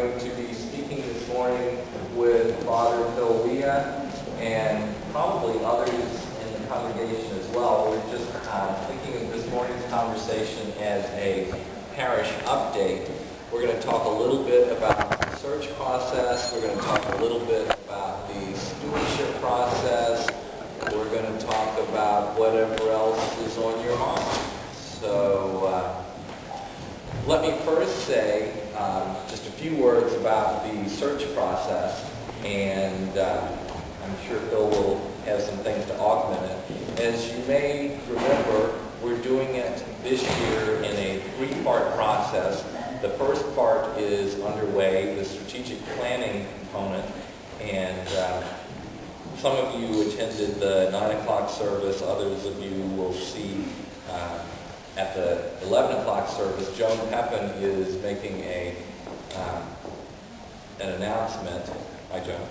going to be speaking this morning with Father Wiehe and probably others in the congregation as well. We're just thinking of this morning's conversation as a parish update. We're going to talk a little bit about the search process. We're going to talk a little bit about the stewardship process. We're going to talk about whatever else is on your mind. So let me first say just a few words about the search process, and I'm sure Phil will have some things to augment it. As you may remember, we're doing it this year in a three-part process. The first part is underway, the strategic planning component, and some of you attended the 9 o'clock service. Others of you will see at the 11 o'clock service. Joan Pepin is making an announcement, hi Joan,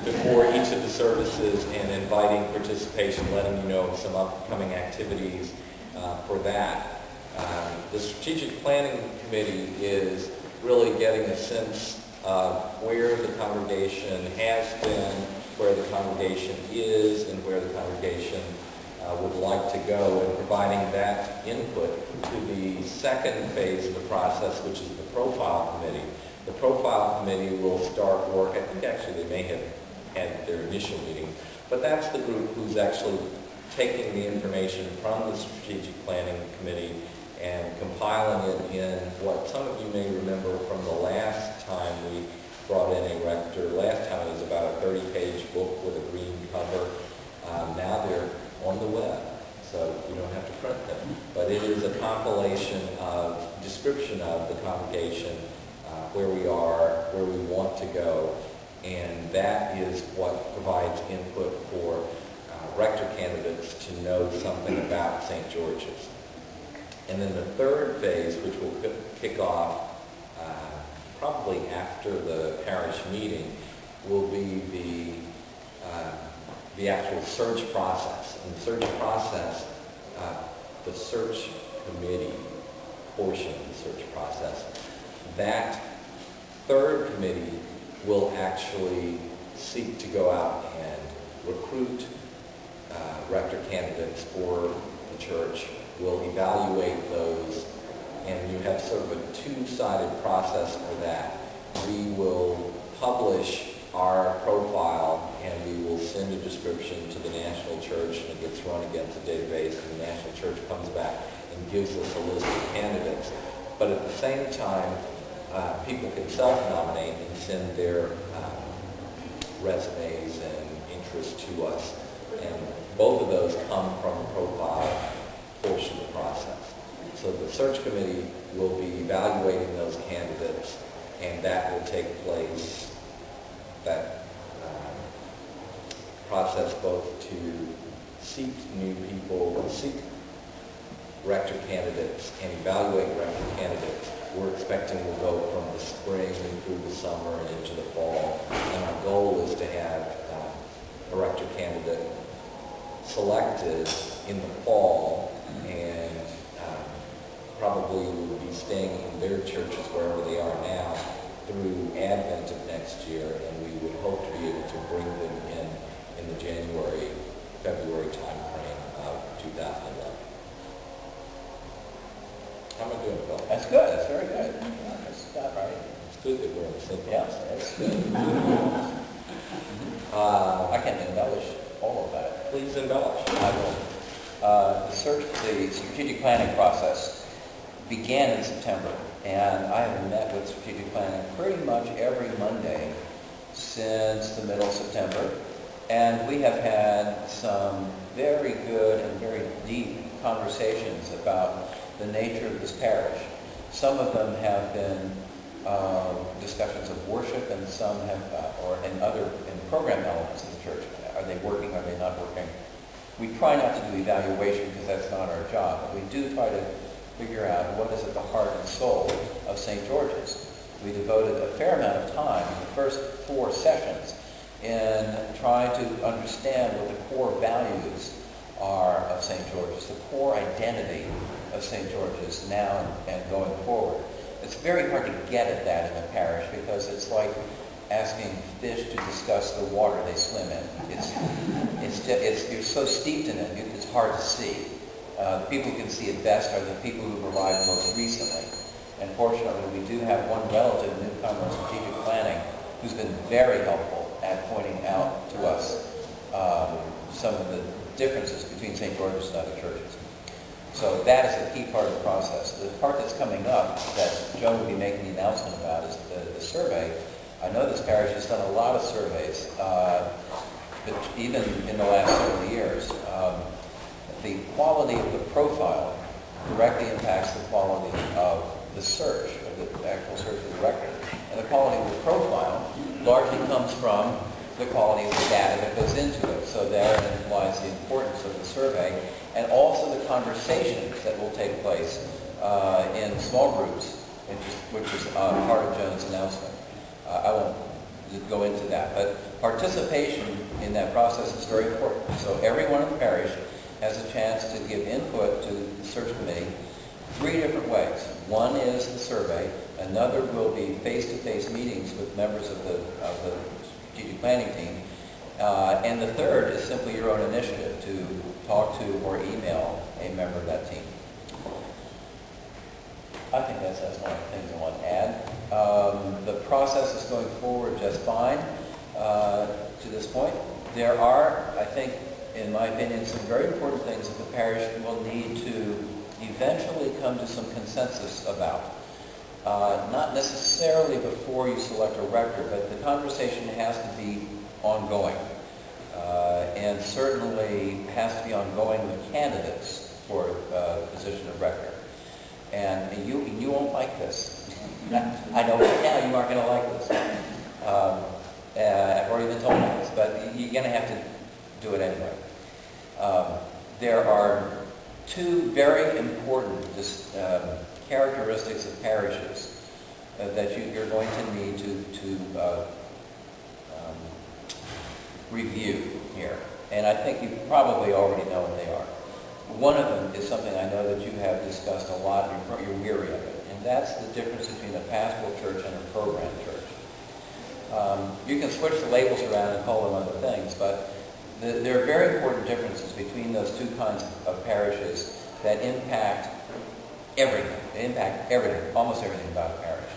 before each of the services and inviting participation, letting you know some upcoming activities for that. The Strategic Planning Committee is really getting a sense of where the congregation has been, where the congregation is, and where the congregation would like to go, and providing that input to the second phase of the process, which is the Profile Committee. The Profile Committee will start work. I think actually they may have had their initial meeting, but that's the group who's actually taking the information from the Strategic Planning Committee and compiling it in what some of you may remember from the last time we brought in a rector. Last time it was about a 30-page book with a green cover. Now they're on the web, so you don't have to print them. But it is a compilation of description of the congregation, where we are, where we want to go, and that is what provides input for rector candidates to know something about St. George's. And then the third phase, which will kick off probably after the parish meeting, will be the actual search process. And the search process, the search committee portion of the search process, that third committee will actually seek to go out and recruit rector candidates for the church. We'll evaluate those, and you have sort of a two-sided process for that. We will publish our profile, and we will send a description to the national church, and it gets run against a database, and the national church comes back and gives us a list of candidates. But at the same time, people can self-nominate and send their resumes and interests to us, and both of those come from a profile portion of the process. So the search committee will be evaluating those candidates, and that will take place, that process both to seek new people, seek rector candidates, and evaluate rector candidates. We're expecting will go from the spring and through the summer and into the fall, and our goal is to have a rector candidate selected in the fall, and probably will be staying in their churches wherever they are now through Advent of next year, and we would hope to be able to bring them in the January, February time frame of 2011. How am I doing, Phil? That's good. That's very good. That's about right. It's good that we're on the same page. Yes, that's good. I can embellish all of that. Please embellish. I will. The strategic planning process began in September, and I have met with strategic planning pretty much every Monday since the middle of September, and we have had some very good and very deep conversations about the nature of this parish. Some of them have been discussions of worship, and some have, in program elements of the church. Are they working? Are they not working? We try not to do evaluation because that's not our job, but we do try to figure out what is at the heart and soul of St. George's. We devoted a fair amount of time in the first 4 sessions in trying to understand what the core values are of St. George's, the core identity of St. George's now and going forward. It's very hard to get at that in a parish because it's like asking fish to discuss the water they swim in. You're so steeped in it, it's hard to see. The people who can see it best are the people who've arrived most recently. And fortunately, we do have one relative newcomer in strategic planning who's been very helpful at pointing out to us some of the differences between St. George's and other churches. So that is a key part of the process. The part that's coming up that Joe will be making the announcement about is the survey. I know this parish has done a lot of surveys, but even in the last several years. The quality of the profile directly impacts the quality of the search, of the actual search of the record. And the quality of the profile largely comes from the quality of the data that goes into it. So therein implies the importance of the survey and also the conversations that will take place in small groups, which is part of Joan's announcement. I won't go into that, but participation in that process is very important. So everyone in the parish has a chance to give input to the search committee 3 different ways. One is the survey. Another will be face-to-face meetings with members of the strategic planning team. And the third is simply your own initiative to talk to or email a member of that team. I think that's one of the things I want to add. The process is going forward just fine to this point. There are, I think, in my opinion, some very important things that the parish will need to eventually come to some consensus about. Not necessarily before you select a rector, but the conversation has to be ongoing. And certainly has to be ongoing with candidates for the position of rector. And you won't like this. I know right now you aren't going to like this. I've already been told this, but you're going to have to do it anyway. There are 2 very important characteristics of parishes that you're going to need to review here. And I think you probably already know what they are. One of them is something I know that you have discussed a lot, and you're weary of it, and that's the difference between a pastoral church and a program church. You can switch the labels around and call them other things, but there are very important differences between those 2 kinds of parishes that impact everything. They impact everything, almost everything about a parish.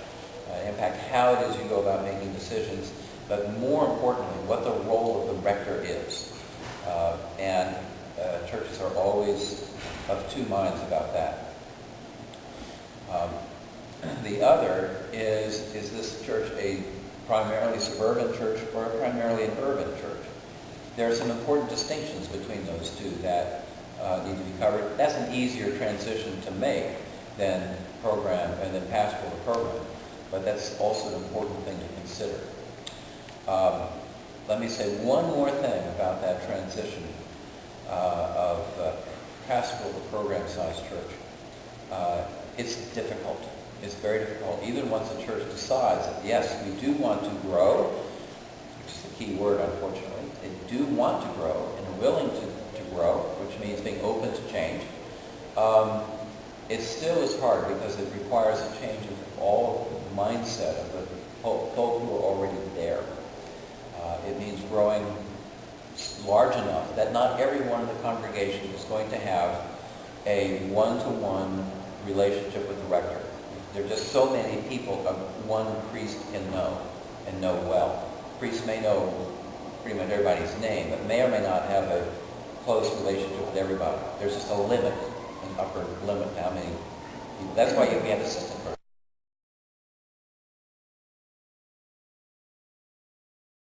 Impact how it is you go about making decisions, but more importantly, what the role of the rector is. And churches are always of 2 minds about that. The other is this church a primarily suburban church or primarily an urban church? There are some important distinctions between those 2 that need to be covered. That's an easier transition to make than program and then pastoral to program, but that's also an important thing to consider. Let me say one more thing about that transition of pastoral to program-sized church. It's difficult. It's very difficult, even once a church decides that, yes, we do want to grow, which is the key word, unfortunately. They do want to grow and are willing to grow, which means being open to change. It still is hard because it requires a change of all of the mindset of the folk who are already there. It means growing large enough that not everyone in the congregation is going to have a one-to-one relationship with the rector. There are just so many people one priest can know and know well. Priests may know pretty much everybody's name, but may or may not have a close relationship with everybody. There's just a limit, an upper limit to how many people. That's why we have assistant